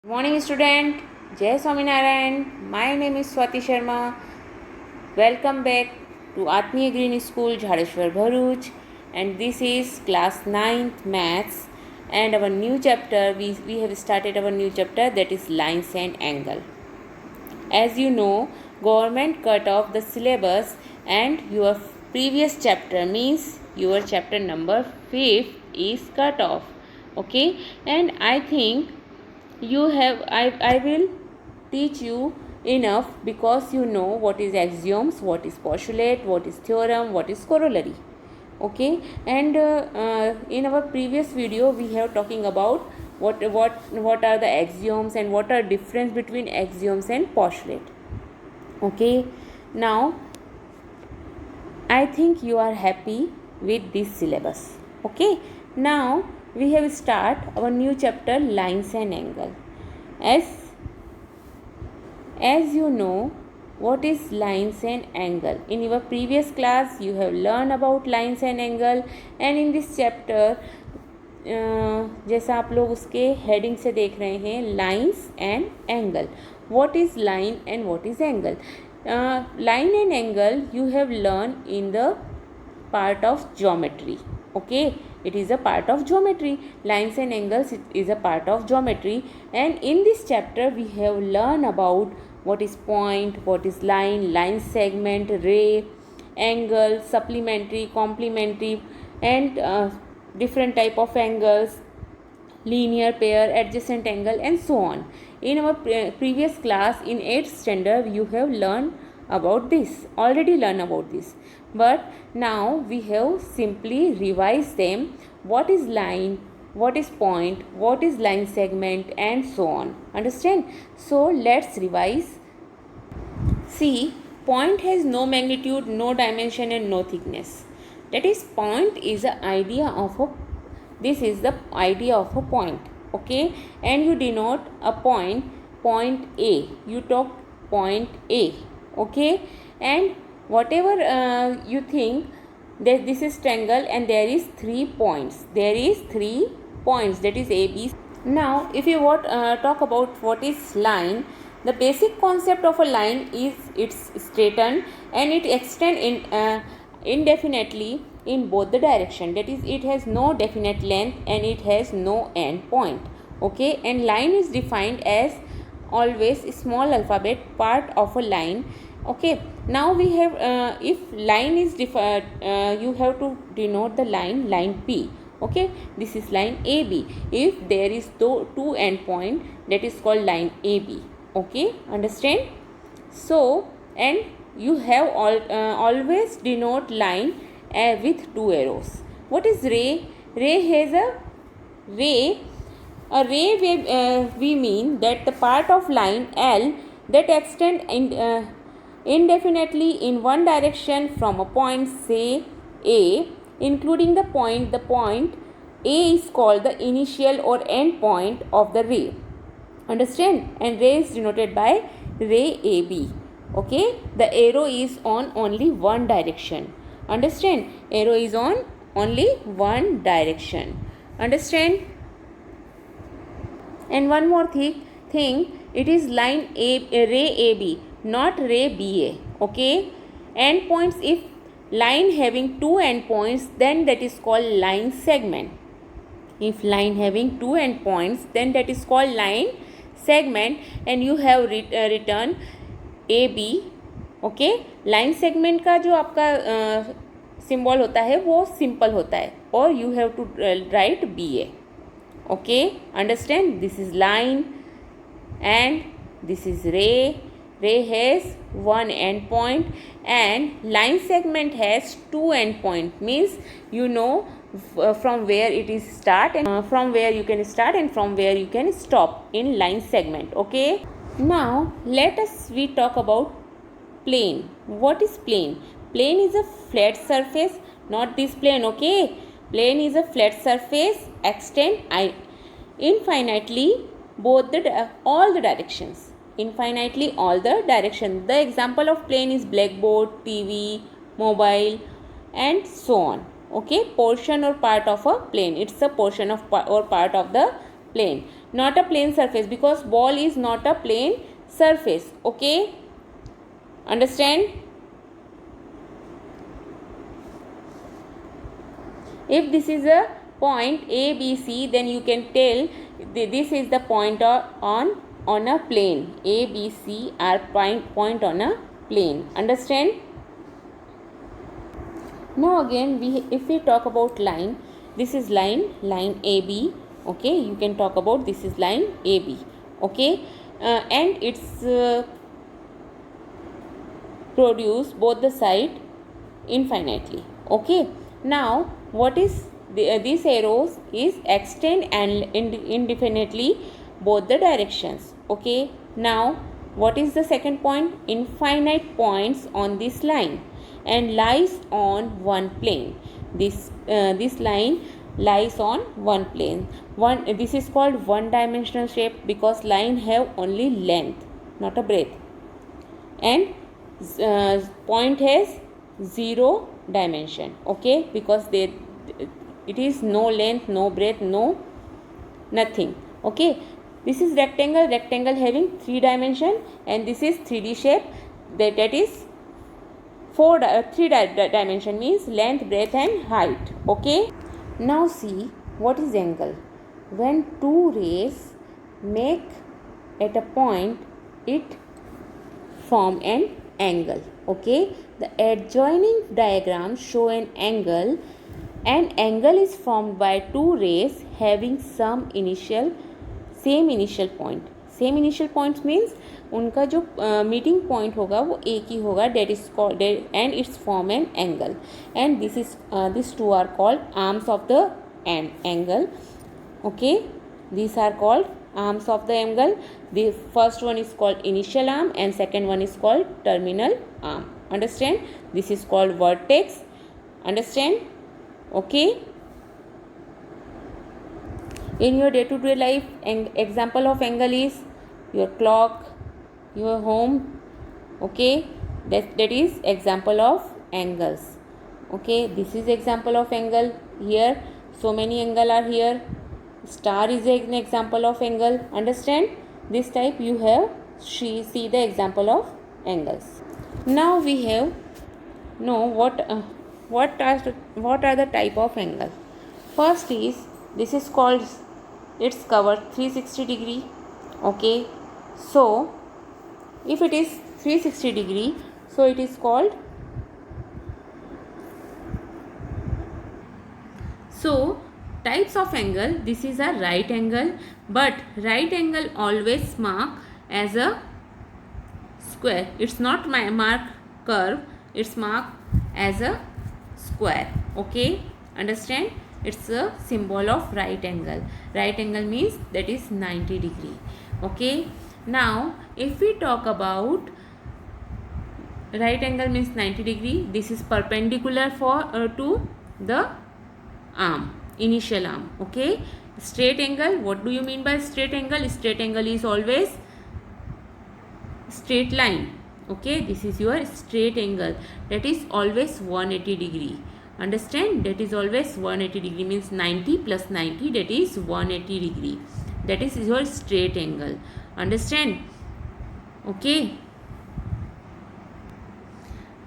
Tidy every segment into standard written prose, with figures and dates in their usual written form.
Good morning, student. Jai Swaminarayan. My name is Swati Sharma. Welcome back to Atmiya Green School, Jhareshwar, Bharuch. And this is class 9th Maths. And our new chapter, we have started our new chapter, that is lines and angle. As you know, government cut off the syllabus and your previous chapter, means your chapter number 5 is cut off. Okay, and I think I will teach you enough, because you know what is axioms, what is postulate, what is theorem, what is corollary. Okay, and in our previous video we have talking about what are the axioms and what are difference between axioms and postulate. Okay, now I think you are happy with this syllabus. Okay, now we have start our new chapter, lines and angle. As you know what is lines and angle, in your previous class you have learned about lines and angle, and in this chapter जैसा आप लोग उसके heading से देख रहे हैं, lines and angle. What is line and what is angle? Line and angle you have learned in the part of geometry. Okay, it is a part of geometry. Lines and angles is a part of geometry, and in this chapter we have learned about what is point, what is line segment, ray, angle, supplementary, complementary, and different type of angles, linear pair, adjacent angle, and so on. In our previous class in 8th standard you have learned about this, but now we have simply revised them. What is line, what is point, what is line segment, and so on. Understand? So let's revise. See, point has no magnitude, no dimension, and no thickness. That is, point is the idea of a, this is the idea of a point. Okay, and you denote a point A. You talk point A. Okay, and whatever you think that this is triangle and there is 3 points. There is 3 points, that is A, B. Now, if you talk about what is line, the basic concept of a line is it's straightened and it extends indefinitely in both the direction. That is, it has no definite length and it has no end point. Okay, and line is defined as always small alphabet part of a line. Okay, now we have if line is defined, you have to denote the line P. Okay, this is line AB. If there is two end point, that is called line AB. Okay, understand? So, and you have always denote line with 2 arrows. What is ray? Ray has a ray. A ray we mean that the part of line L that extend indefinitely in one direction from a point, say A, including the point A is called the initial or end point of the ray. Understand? And ray is denoted by ray AB. Okay, the arrow is on only one direction. Understand? Arrow is on only one direction. Understand? And one more thing, it is line ray AB, not ray BA. Okay, endpoints, if line having 2 endpoints, then that is called line segment. If line having 2 endpoints, then that is called line segment, and you have written AB. Okay, line segment का जो आपका symbol होता है वो simple होता है, और you have to write BA. Okay, understand? This is line and this is ray. Ray has 1 end point and line segment has 2 end point, means you know from where it is start and from where you can start and from where you can stop in line segment. Okay, now let us we talk about plane. What is plane? Plane is a flat surface, not this plane. Okay, plane is a flat surface extend infinitely all the directions. Infinitely all the directions. The example of plane is blackboard, TV, mobile, and so on. Okay, portion or part of a plane. It's a portion of or part of the plane, not a plane surface, because ball is not a plane surface. Okay, understand? If this is a point A, B, C, then you can tell this is the point on a plane. A, B, C are point on a plane. Understand? Now again, if we talk about line, this is line AB. Okay, you can talk about this is line AB. Okay, and it's produce both the side infinitely. Okay, now what is these arrows is extend and indefinitely both the directions. Okay, now what is the second point? Infinite points on this line and lies on one plane. This line lies on one plane. This is called one dimensional shape because line have only length, not a breadth, and point has 0 dimension. Okay, because it is no length, no breadth, no nothing. Okay, this is rectangle having 3 dimension, and this is 3D shape that is 3 dimension, means length, breadth and height. Okay, now see what is angle. When two rays make at a point, it form an angle. Okay, the adjoining diagrams show an angle. An angle is formed by two rays having same initial point. Same initial point means उनका जो meeting point होगा वो एक ही होगा, that is called, and it's form an angle, and these two are called arms of the angle. Okay, these are called arms of the angle. The first one is called initial arm and second one is called terminal arm. Understand? This is called vertex. Understand? Okay, in your day-to-day life, an example of angle is your clock, your home. Okay, that is example of angles. Okay, this is example of angle. Here so many angle are here. Star is an example of angle. Understand? This type you have see the example of angles. Now we have know what are the type of angle. First is, this is called, it's covered 360 degree. Okay, so if it is 360 degree, so it is called, so types of angle, this is a right angle, but right angle always mark as a square. It's not mark curve, it's marked as a square. Okay, understand? It's a symbol of right angle. Right angle means that is 90 degree. Okay, now if we talk about right angle means 90 degree, this is perpendicular to the arm, initial arm. Okay, straight angle, what do you mean by straight angle? Straight angle is always straight line. Okay, this is your straight angle, that is always 180 degree. Understand? That is always 180 degree, means 90 plus 90, that is 180 degree. That is your straight angle. Understand? Okay,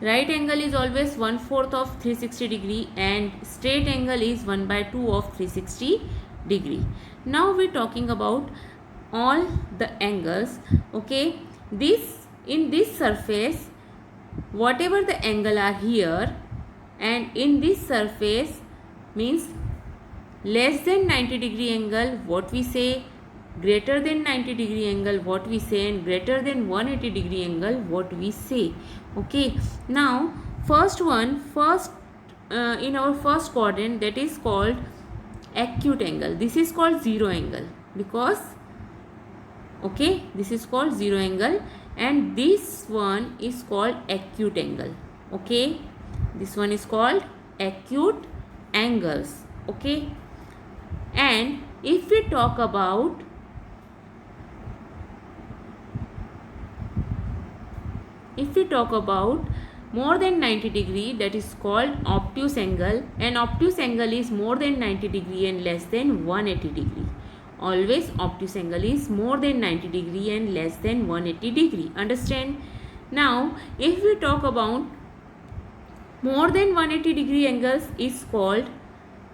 right angle is always 1/4 of 360 degree and straight angle is 1/2 of 360 degree. Now we are talking about all the angles. Okay, in this surface, whatever the angle are here, and in this surface means less than 90 degree angle, what we say, greater than 90 degree angle, what we say, and greater than 180 degree angle, what we say. Okay, now in our first quadrant, that is called acute angle. This is called zero angle because, okay, this is called zero angle, and this one is called acute angle. Okay, this one is called acute angles. Okay, and if we talk about more than 90 degree, that is called obtuse angle, and obtuse angle is more than 90 degree and less than 180 degree. always obtuse angle is more than 90 degree and less than 180 degree. Understand? Now if we talk about more than 180 degree angles is called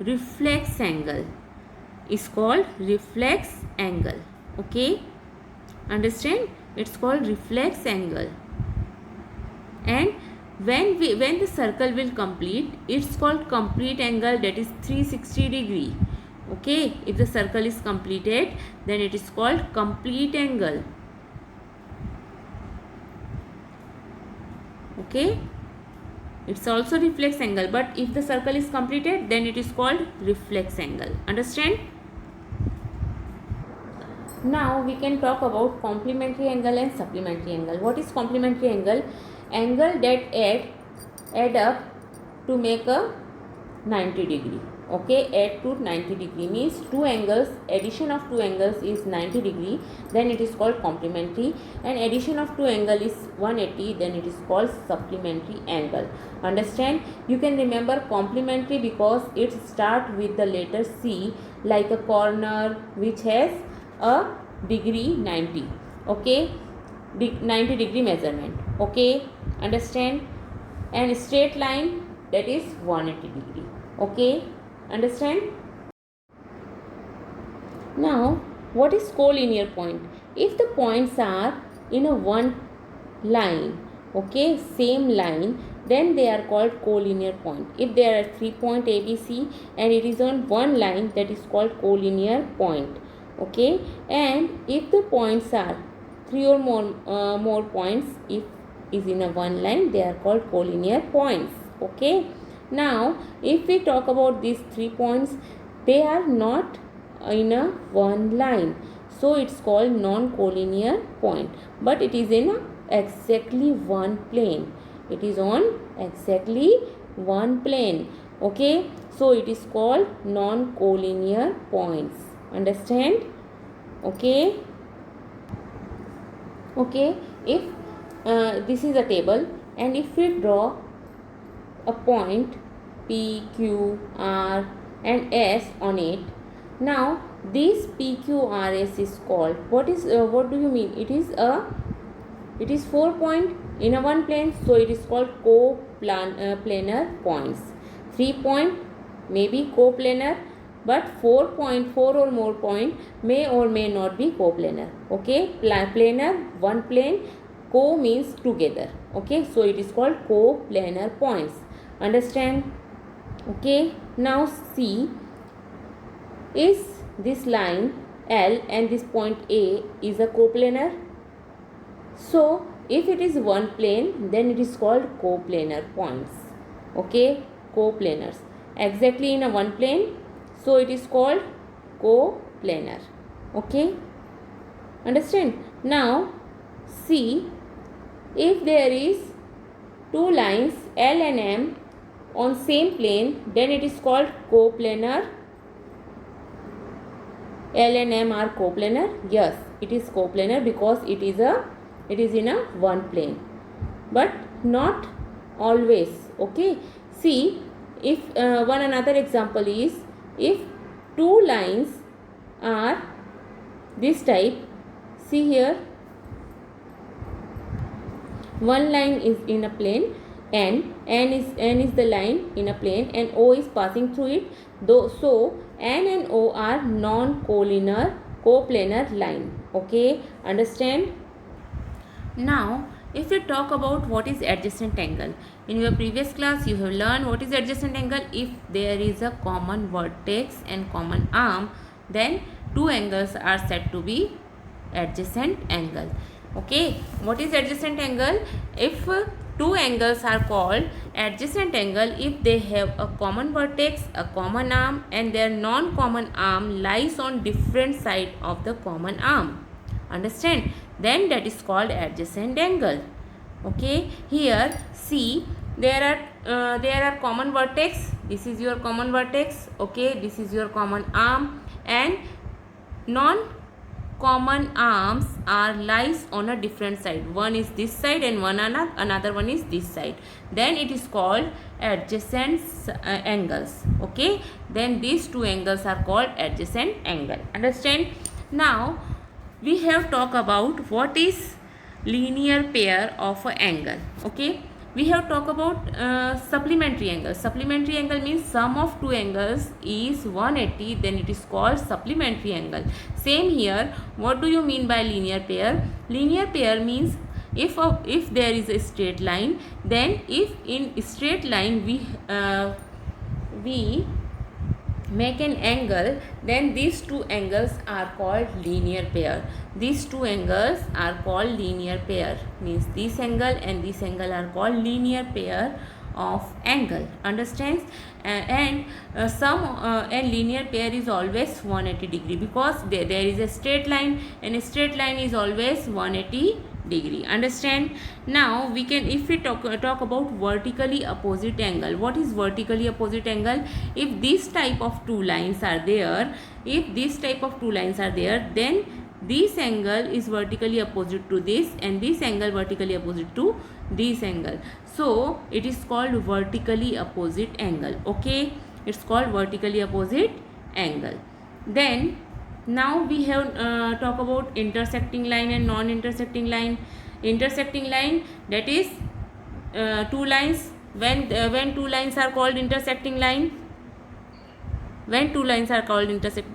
reflex angle. Is called reflex angle. Okay, understand? It's called reflex angle. And when the circle will complete, it's called complete angle, that is 360 degree. Okay, if the circle is completed, then it is called complete angle. Okay, it's also reflex angle, but if the circle is completed, then it is called reflex angle. Understand? Now we can talk about complementary angle and supplementary angle. What is complementary angle? Angle that add up to make a 90 degree. Okay, add to 90 degree means two angles, addition of two angles is 90 degree, then it is called complementary, and addition of two angle is 180, then it is called supplementary angle. Understand? You can remember complementary because it start with the letter C, like a corner which has a degree 90. Okay, 90 degree measurement. Okay, understand? And straight line, that is 180 degree. Okay, understand? Now what is collinear point? If the points are in a one line, okay, same line, then they are called collinear point. If there are 3 point ABC and it is on one line, that is called collinear point. Okay, and if the points are 3 or more points, if is in a one line, they are called collinear points. Okay, now if we talk about these 3 points, they are not in a one line, so it's called non-collinear point, but it is in exactly one plane. It is on exactly one plane. Okay, so it is called non-collinear points. Understand? Okay. Okay, if this is a table, and if we draw a point P, Q, R and S on it, now this P, Q, R, S is called, what do you mean? It is 4 point in a one plane, so it is called coplanar points. 3 point may be coplanar, but 4 or more point may or may not be coplanar. Okay, planar, one plane, co means together. Okay, so it is called coplanar points. Understand? Okay, now see, is this line L and this point A is a coplanar? So if it is one plane, then it is called coplanar points. Okay, coplanars, exactly in a one plane, so it is called coplanar. Okay, understand? Now see, if there is two lines L and M on same plane, then it is called coplanar. L and M are coplanar. Yes, it is coplanar because it is in a one plane, but not always. Okay, see, if one another example is, if two lines are this type, see here, one line is in a plane, N is the line in a plane, and O is passing through it, though, so N and O are non-coplanar line. Okay, understand? Now if we talk about what is adjacent angle, in your previous class you have learned what is adjacent angle. If there is a common vertex and common arm, then two angles are said to be adjacent angle. Okay, what is adjacent angle? If two angles are called adjacent angle if they have a common vertex, a common arm, and their non-common arm lies on different side of the common arm. Understand? Then that is called adjacent angle. Okay, here see, there are common vertex. This is your common vertex. Okay, this is your common arm, and common arms are lies on a different side. One is this side and another one is this side. Then it is called adjacent angles. Okay. Then these two angles are called adjacent angle. Understand? Now we have talked about what is linear pair of an angle. Okay. We have talked about supplementary angle. Supplementary angle means sum of two angles is 180, then it is called supplementary angle. Same here. What do you mean by linear pair? Linear pair means if there is a straight line, then if in straight line we make an angle, then these two angles are called linear pair. These two angles are called linear pair, means this angle and this angle are called linear pair of angle. Understands? And linear pair is always 180 degree, because there is a straight line, and a straight line is always 180 degree. Understand? Now we can, if we talk about vertically opposite angle. What is vertically opposite angle? If this type of two lines are there, then this angle is vertically opposite to this, and this angle vertically opposite to this angle. So it is called vertically opposite angle. Okay, it's called vertically opposite angle. Then now we have talk about intersecting line and non-intersecting line. Intersecting line, that is two lines. When two lines are called intersecting line, when two lines are called intersect,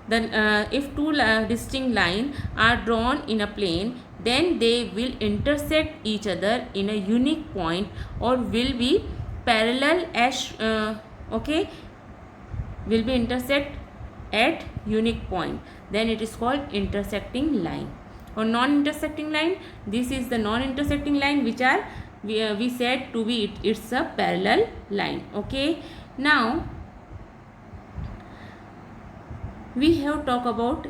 then if two distinct lines are drawn in a plane, then they will intersect each other in a unique point, or will be parallel as okay, will be intersect at unique point, then it is called intersecting line. Or non-intersecting line, this is the non-intersecting line which are we said to be it's a parallel line. Okay. Now we have talked about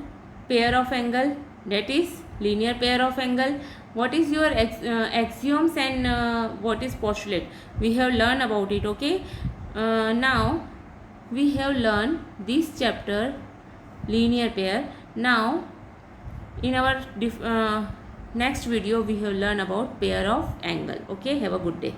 pair of angle, that is linear pair of angle. What is your axioms and what is postulate? We have learned about it. Okay. Now we have learned this chapter, linear pair. Now in our next video we have learned about pair of angle. Okay, have a good day.